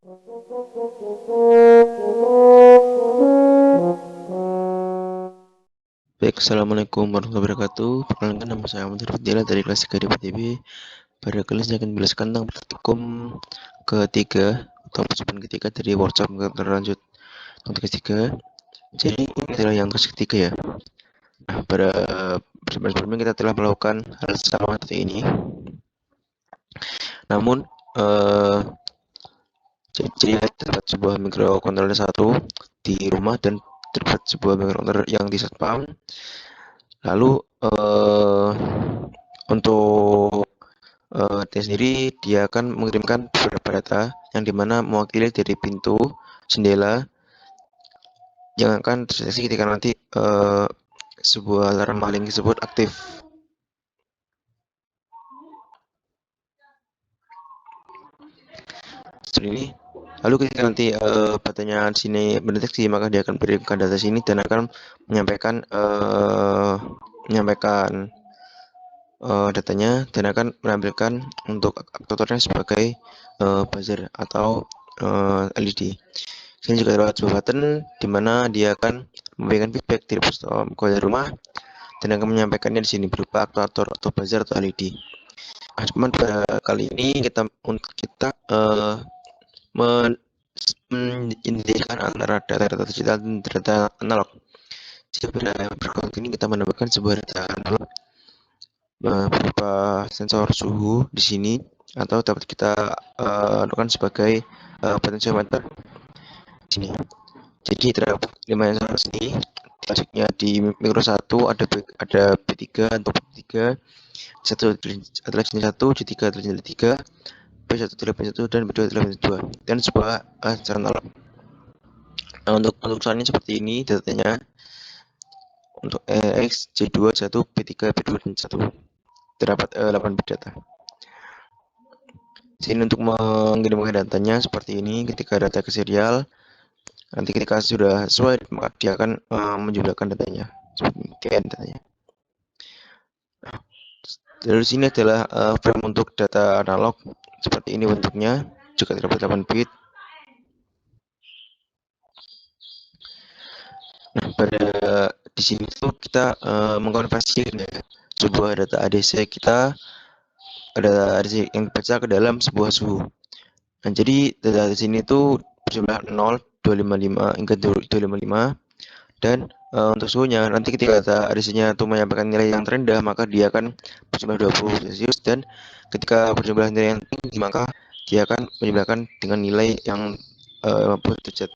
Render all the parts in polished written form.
Baik, assalamualaikum warahmatullahi wabarakatuh. Perkenalkan, nama saya Ahmad Rifdila dari kelas 3 di PTB. Pada kali ini saya akan menjelaskan tentang praktikum ketiga atau percobaan ketiga dari workshop lanjut untuk ketiga. Jadi ini adalah yang ketiga ya. Nah, pada percobaan sebelumnya kita telah melakukan hal sama seperti ini. Namun jadi terdapat sebuah microcontroller satu di rumah dan terdapat sebuah microcontroller yang di satpam. Lalu untuk dia sendiri dia akan mengirimkan beberapa data yang dimana mewakili dari pintu, jendela yang akan terdeteksi ketika nanti sebuah alarm maling tersebut aktif. Seperti ini. Lalu ketika nanti pertanyaan sini mendeteksi, maka dia akan berikan data sini dan akan menyampaikan datanya dan akan menampilkan untuk aktuatornya sebagai buzzer atau LED. Sini juga terdapat sebuah button di mana dia akan memberikan feedback dari keluarga rumah dan akan menyampaikannya di sini berupa aktuator atau buzzer atau LED. Nah, cuman pada kali ini kita mengidentikan antara data digital dan data analog. Jadi pada berikut ini kita menambahkan sebuah data analog berupa sensor suhu di sini atau dapat kita lakukan sebagai potentiometer di sini. Jadi terdapat 5 sensor sini. Selanjutnya di mikro 1 ada B3 untuk B3, satu adalah jenis 1, J3 adalah jenis 3, B1 adalah B1 dan B2 adalah B2 dan sebuah sensor analog. Nah, untuk soalnya seperti ini datanya untuk X, J2, 1, B3, B2 dan 1 terdapat 8 bit data. Sini untuk mengirimkan datanya seperti ini, ketika data ke serial, nanti ketika sudah sesuai maka dia akan menjumlahkan datanya seperti ini, datanya. Dari sini adalah frame untuk data analog seperti ini bentuknya, juga terdapat 8 bit. Nah, pada di sini tuh kita mengkonversi sebuah data ADC kita ada ADC yang dibaca ke dalam sebuah suhu. Nah, jadi data di sini tuh berjumlah 0, 255 hingga 255 dan untuk suhunya nanti ketika data ADC-nya itu menyampaikan nilai yang terendah maka dia akan berjumlah 20 Celcius dan ketika berjumlah nilai yang tinggi maka dia akan menjumlahkan dengan nilai yang 50 derajat.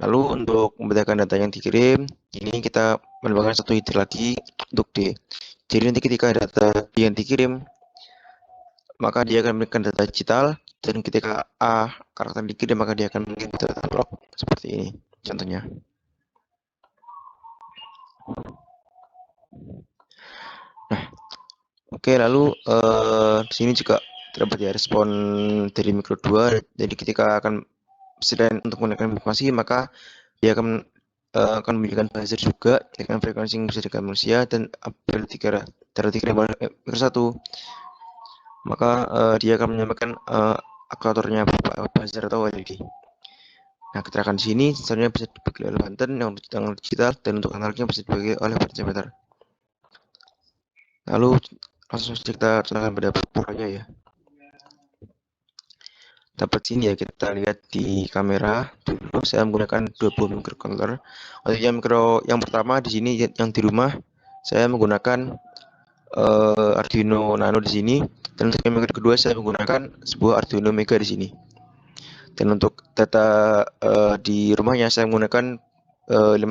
Lalu untuk membedakan data yang dikirim, ini kita menambahkan satu iter lagi untuk D. Jadi nanti ketika data yang dikirim, maka dia akan memberikan data digital, dan ketika A karakter dikirim, maka dia akan mengirim data analog seperti ini contohnya. Nah, oke, lalu di sini juga terdapat ya respon dari mikro 2. Jadi ketika akan selain untuk menggunakan informasi, maka dia akan memberikan buzzer juga dengan frekuensi yang bisa dikira manusia dan apabila dikirim oleh mikro 1, maka dia akan menyampaikan aktuatornya berupa buzzer atau LED. Nah, keterangan di sini sensornya bisa dibagi oleh button yang untuk digital dan untuk analognya bisa dibagi oleh potentiometer. Lalu langsung saja kita serahkan pada programnya ya. Dapat sini ya, kita lihat di kamera dulu saya menggunakan 20 microcontroller. Untuk yang pertama di sini yang di rumah saya menggunakan Arduino Nano di sini, dan untuk yang kedua saya menggunakan sebuah Arduino Mega di sini. Dan untuk data di rumahnya saya menggunakan 5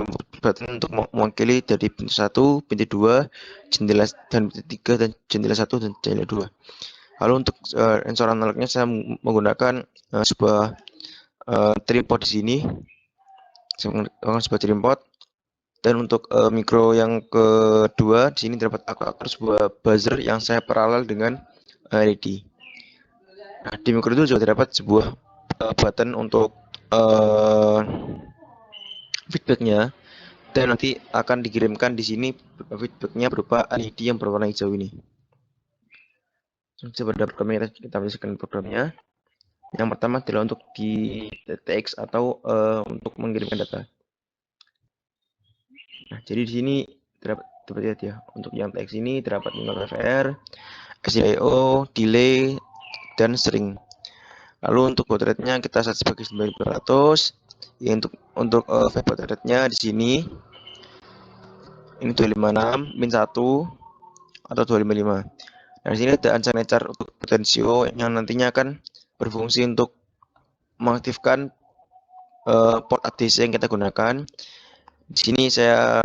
button untuk mewakili dari pintu 1, pintu 2, jendela dan pintu 3 dan jendela 1 dan jendela 2. Lalu untuk sensor analognya saya menggunakan sebuah tripod di sini. Saya menggunakan sebuah tripod. Dan untuk mikro yang kedua di sini terdapat aktuator sebuah buzzer yang saya paralel dengan LED. Nah, di mikro itu juga terdapat sebuah button untuk feedbacknya, dan nanti akan dikirimkan di sini feedbacknya berupa LED yang berwarna hijau ini. Seperti programnya kita bisa programnya. Yang pertama adalah untuk di TX atau untuk mengirimkan data. Nah, jadi di sini dapat lihat ya, untuk yang TX ini terdapat 5 VVR, SDIO, delay, dan string. Lalu untuk baud rate-nya kita set sebagai 900. Ya, untuk file baud rate-nya di sini ini 256 min 1 atau 255. Nah, di sini ada unsignature untuk potensio yang nantinya akan berfungsi untuk mengaktifkan port ADC yang kita gunakan. Di sini saya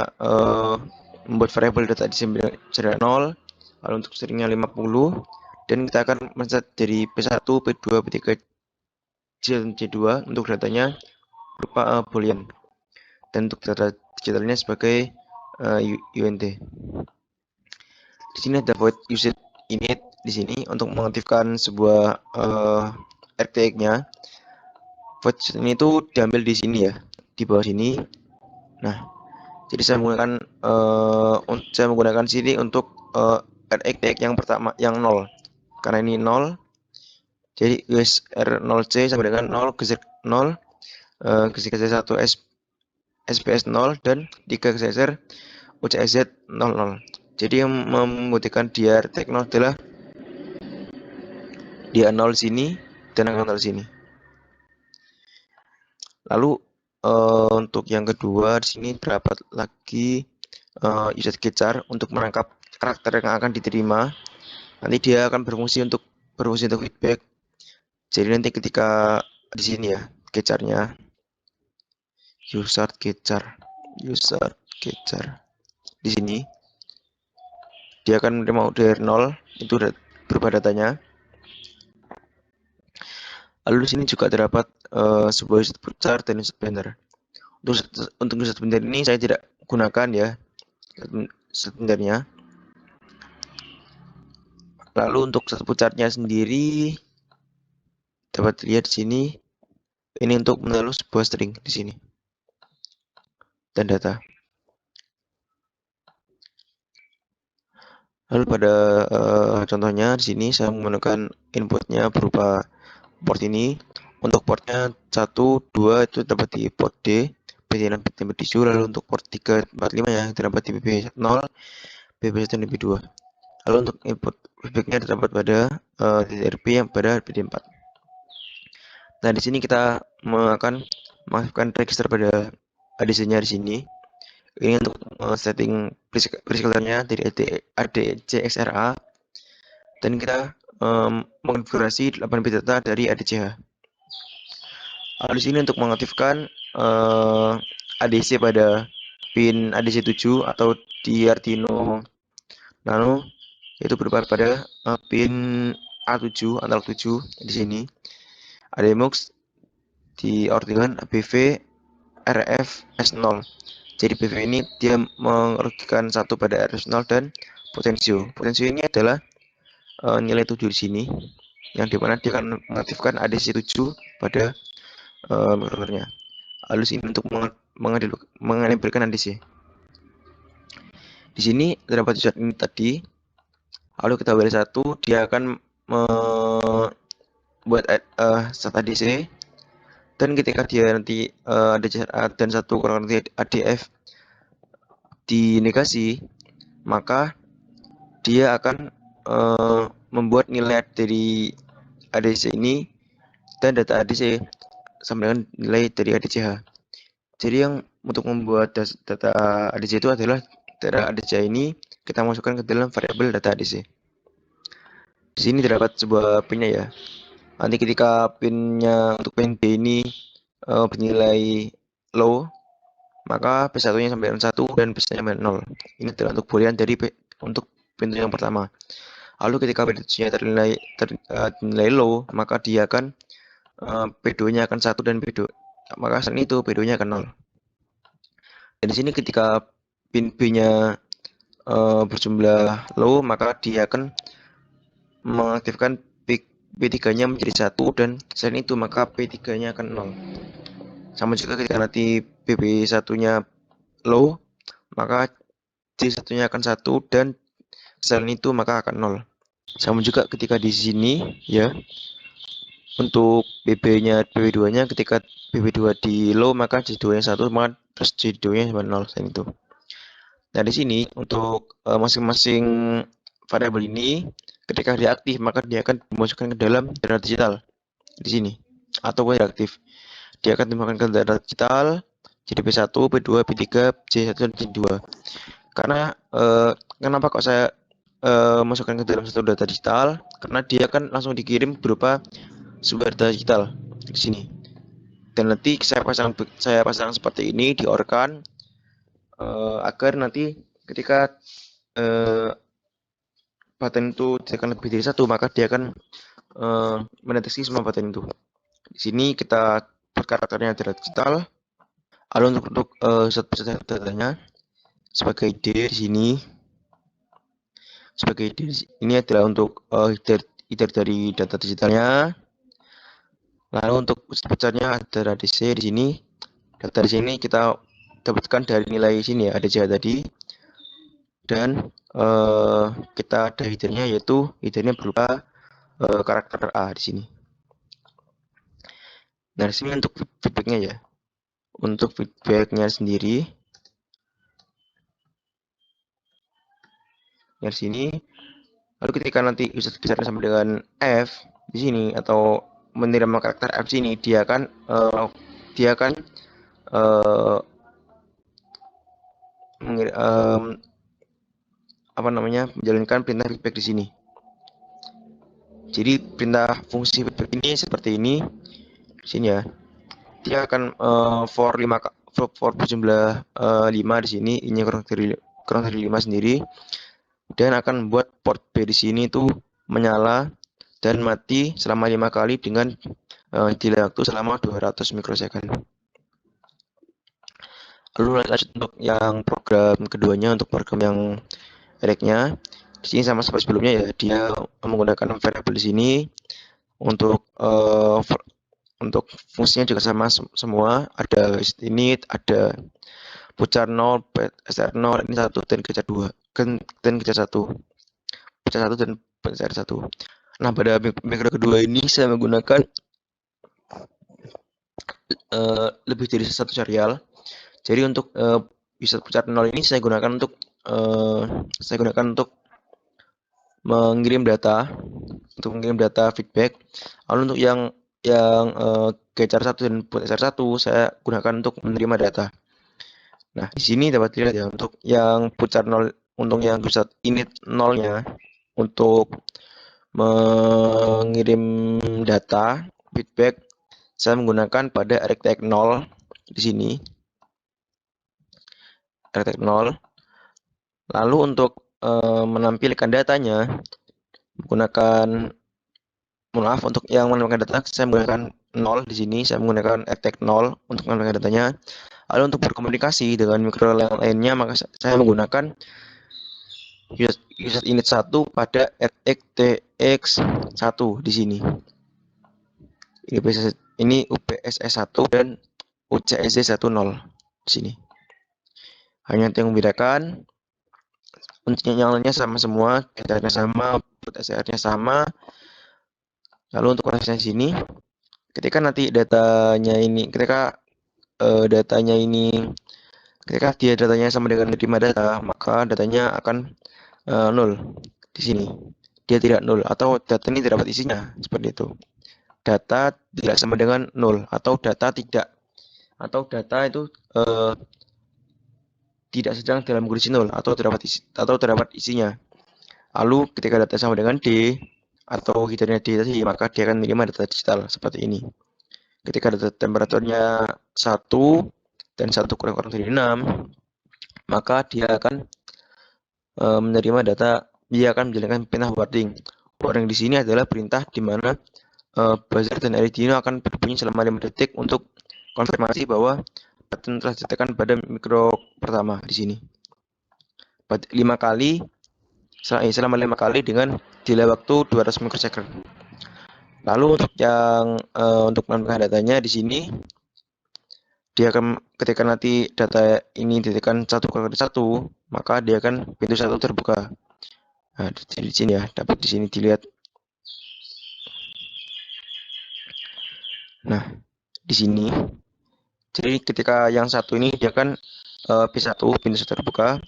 membuat variabel data di 0, lalu untuk stringnya 50, dan kita akan men-set dari P1, P2, P3, C1, C2 untuk datanya berupa boolean, dan untuk data digitalnya sebagai UNT. Di sini ada void usage init di sini untuk mengaktifkan sebuah RTX-nya. Void ini itu diambil di sini ya, di bawah sini. Nah, jadi saya menggunakan sini untuk RTX yang pertama, yang 0. Karena ini 0, jadi USR0C sama dengan 0, geser 0, geser 1 SPS 0, dan 3 geser UCSZ 00. Jadi yang membuktikan dia RTX 0 adalah dia 0 sini dan angka 0 sini. Lalu untuk yang kedua di sini terdapat lagi usage getchar untuk menangkap karakter yang akan diterima. Nanti dia akan berfungsi untuk feedback. Jadi nanti ketika di sini ya getcharnya user getchar di sini dia akan menerima dari 0 itu berupa datanya. Lalu di sini juga terdapat sebuah usage putar dan usage banner. Untuk usage banner ini saya tidak gunakan ya sebenarnya. Lalu untuk usage putarnya sendiri dapat lihat di sini, ini untuk menaruh sebuah string di sini dan data. Lalu pada contohnya di sini saya menggunakan inputnya berupa port ini. Untuk portnya 1, 2 itu dapat di port D, PT6, PT7. Lalu untuk port 3, 4, 5 ya terdapat di PP0, PP1, dan PP2. Lalu untuk input feedbacknya terdapat pada TTRP yang pada PD4. Nah, di sini kita akan mengaktifkan register pada ADC-nya di sini. Ini untuk setting prescalernya dari ADCXRA, dan kita mengkonfigurasi 8 bit data dari ADCH. Di sini untuk mengaktifkan ADC pada pin ADC 7 atau di Arduino Nano, yaitu berupa pada pin A7 analog 7 di sini. Ada MUX di orderan BV RF S0. Jadi BV ini dia mengerugikan 1 pada RF0 dan potensio. Potensio ini adalah nilai 7 di sini, yang dimana dia akan mengaktifkan ADC 7 pada mikrocontrollernya. Lalu sini untuk mengenabelkan ADC. Di sini terdapat user ini tadi. Lalu kita balik 1, dia akan membuat start ADC. Dan ketika dia nanti ADC dan 1 kurang nanti ADF di negasi, maka dia akan membuat nilai dari ADC ini dan data ADC sama dengan nilai dari ADCH. Jadi yang untuk membuat data ADC itu adalah data ADC ini kita masukkan ke dalam variabel data ADC. Di sini terdapat sebuah pinnya ya. Nanti ketika pinnya untuk pin B ini bernilai low, maka P1-nya sampai dengan 1 dan P1-nya sampai 0. Ini adalah untuk boolean dari untuk pintu yang pertama. Lalu ketika P2-nya ternilai low, maka dia akan P2-nya akan 1 dan P2. Maka saat itu P2-nya akan 0. Dan di sini ketika pin B-nya berjumlah low, maka dia akan mengaktifkan P3-nya menjadi 1, dan selain itu maka P3-nya akan 0. Sama juga ketika nanti PP1-nya low, maka C1-nya akan 1, dan selain itu maka akan 0. Sama juga ketika di sini ya, untuk BB2-nya ketika BB2 di low maka J2-nya 1 maka terus J2-nya 0 selain itu. Nah, di sini untuk masing-masing variabel ini ketika dia aktif maka dia akan dimasukkan ke dalam data digital di sini atau tidak aktif. Dia akan dimasukkan ke data digital jadi P1, P2, P3, J1 dan J2. Karena kenapa kok saya masukkan ke dalam satu data digital? Karena dia akan langsung dikirim berupa sumber data digital di sini. Dan nanti saya pasang seperti ini di orkan agar nanti ketika paten itu akan lebih dari satu maka dia akan mendeteksi semua paten itu. Di sini kita karakternya data digital. Lalu untuk datanya sebagai id di sini sebagai id ini adalah untuk header dari data digitalnya. Lalu untuk besarnya ada DC di sini. Data di sini kita dapatkan dari nilai sini ya, ada J tadi. Dan kita ada headernya yaitu headernya berupa karakter A di sini. Nah, di sini untuk feedbacknya ya. Untuk feedbacknya sendiri dari sini. Lalu ketika nanti user besar sama dengan F di sini atau menerima karakter F sini, dia akan menjalankan perintah feedback di sini. Jadi perintah fungsi feedback ini seperti ini di sini ya. Dia akan for berjumlah 5 di sini, ini kurang dari 5 sendiri, dan akan membuat port B di sini itu menyala dan mati selama 5 kali dengan delay waktu selama 200 mikrosecond. Lalu lanjut untuk yang program keduanya, untuk program yang elec-nya. Di sini sama seperti sebelumnya ya, dia menggunakan variabel di sini untuk fungsinya juga sama semua, ada init, ada pucar 0, SR 0, ini 1 dan kejar 2, dan kejar 1, pucar 1 dan SR 1. Nah, pada mikro kedua ini saya menggunakan lebih dari satu serial. Jadi untuk bisa pucar 0 ini saya gunakan untuk mengirim data, feedback. Lalu untuk yang kejar 1 dan SR 1 saya gunakan untuk menerima data. Nah, di sini dapat dilihat ya, untuk yang pucar 0, untuk yang pusat init 0-nya untuk mengirim data feedback saya menggunakan pada rectech 0 di sini. Rectech 0. Lalu untuk menampilkan datanya menggunakan, untuk yang menampilkan data saya menggunakan 0 di sini, saya menggunakan rectech 0 untuk menampilkan datanya. Lalu untuk berkomunikasi dengan mikro yang lainnya maka saya menggunakan user init 1 pada RxTX1 di sini. Ini UPSS1 dan UCSD10 di sini. Hanya yang membedakan yang lainnya sama semua, datanya sama, output SR-nya sama. Lalu untuk koneksinya sini, ketika nanti datanya ini, ketika datanya sama dengan menerima data, maka datanya akan 0 di sini. Dia tidak 0 atau data ini tidak dapat isinya, seperti itu. Data tidak sama dengan 0 atau data itu tidak sedang dalam kondisi 0 atau terdapat isinya. Lalu ketika data sama dengan D atau headernya D tadi, maka dia akan menerima data digital seperti ini. Ketika data temperaturnya 1 dan 1 kurang dari 6, maka dia akan menerima data, dia akan menjalankan perintah warding. Warding di sini adalah perintah di mana buzzer dan Arduino akan berbunyi selama 5 detik untuk konfirmasi bahwa pattern telah ditetapkan pada mikro pertama di sini. 5 kali selama 5 kali dengan delay waktu 200 mikrosecond. Lalu untuk yang untuk menambahkan datanya di sini, dia akan ketika nanti data ini ditekan 1 kali 1, maka dia akan pintu 1 terbuka. Nah, di sini ya, dapat di sini dilihat. Nah, di sini, jadi ketika yang satu ini dia kan P1, pintu terbuka.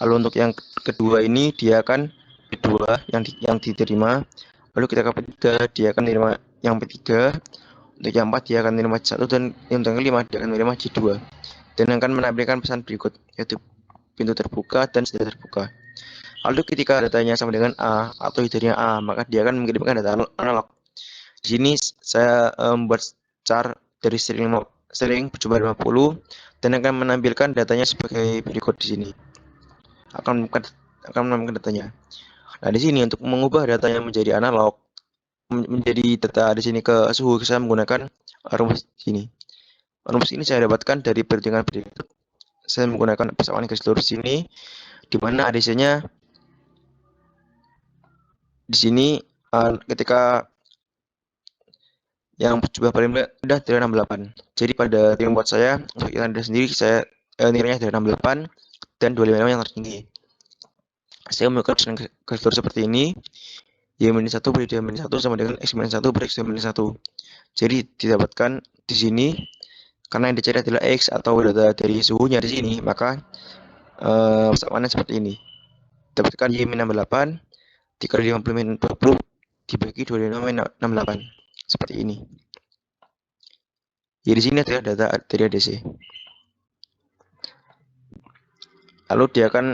Lalu untuk yang kedua ini dia kan P2 yang diterima. Lalu ketika P3 dia akan menerima yang P3. Untuk yang 4 dia akan menerima C1 dan yang kelima dia akan menerima C2. Dan akan menampilkan pesan berikut, yaitu pintu terbuka dan sudah terbuka. Lalu ketika datanya sama dengan A atau headernya A, maka dia akan mengirimkan data analog. Di sini saya membuat char dari string berjumlah 50 dan akan menampilkan datanya sebagai berikut di sini. Akan menampilkan datanya. Nah, di sini untuk mengubah datanya menjadi analog, menjadi data di sini ke suhu, saya menggunakan rumus ini. Rumus ini saya dapatkan dari perhitungan berikut. Saya menggunakan persamaan garis lurus ini, di mana ADC-nya di sini ketika yang jumlah paling mudah dari 68. Jadi pada yang buat saya, untuk yang ada sendiri, saya nilainya dari 68 dan 25 yang tertinggi. Saya melakukan garis lurus seperti ini. Y-1 beri Y-1 sama dengan X-1 beri X-1. Jadi didapatkan di sini, karena yang dicari adalah X atau data dari suhunya di sini, maka persamaannya seperti ini. Dapatkan Y-68 dikali 50-20 dibagi 25-68. Seperti ini. Jadi di sini adalah data dari ADC. Lalu dia akan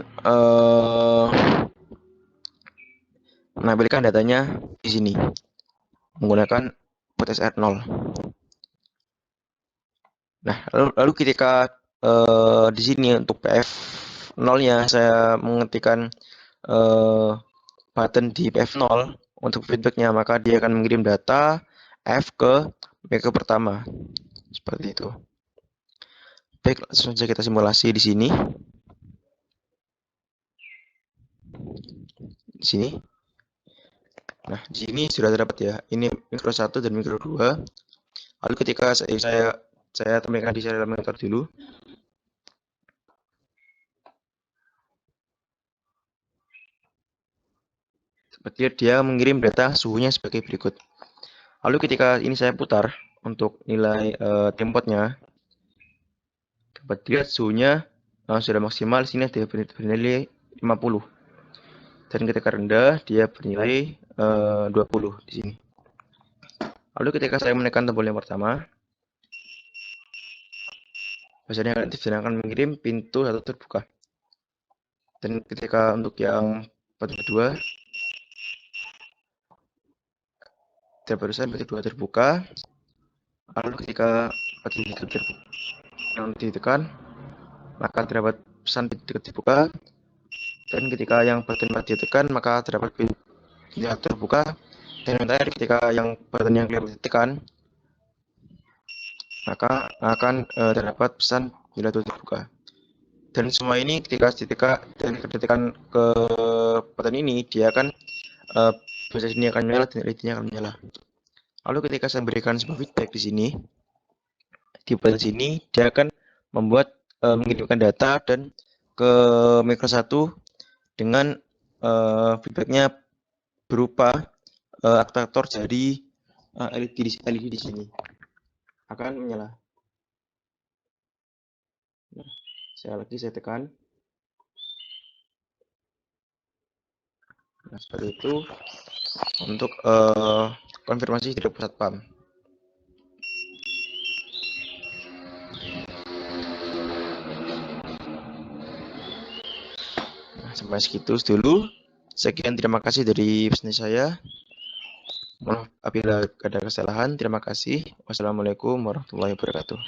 menampilkan datanya di sini menggunakan port SR0. Nah, lalu ketika di sini untuk PF0-nya saya mengetikkan button di PF0 untuk feedbacknya, maka dia akan mengirim data F ke micro pertama. Seperti itu. Baik, langsung saja kita simulasi di sini. Di sini. Nah, di sini sudah terdapat ya. Ini mikro 1 dan mikro 2. Lalu ketika saya tampilkan di serial monitor dulu. Seperti dia mengirim data suhunya sebagai berikut. Lalu ketika ini saya putar untuk nilai tempotnya, dapat dilihat suhunya sudah maksimal. Sini dia bernilai 50. Dan ketika rendah dia bernilai 20 di sini. Lalu ketika saya menekan tombol yang pertama, biasanya aktif dan akan mengirim pintu satu terbuka. Dan ketika untuk yang kedua, barusan pintu 2 terbuka. Lalu ketika pintu yang ditekan, maka terdapat pesan pintu terbuka. Dan ketika yang button 4 ditekan, maka terdapat pintu yang terbuka. Dan yang terakhir, ketika yang button yang kelima ditekan, maka akan terdapat pesan bila itu terbuka. Dan semua ini ketika ditekan ke button ini, dia akan proses ini akan menyala dan LED-nya akan menyala. Lalu ketika saya berikan sebuah feedback di sini, di button sini dia akan membuat mengirimkan data dan ke micro 1 dengan feedbacknya berupa aktivator dari LED di sini akan menyala. Nah, saya tekan. Nah, seperti itu untuk konfirmasi dari pusat PAM. Nah, sampai segitu dulu. Sekian, terima kasih dari pesan saya. Maaf apabila ada kesalahan. Terima kasih. Wassalamualaikum warahmatullahi wabarakatuh.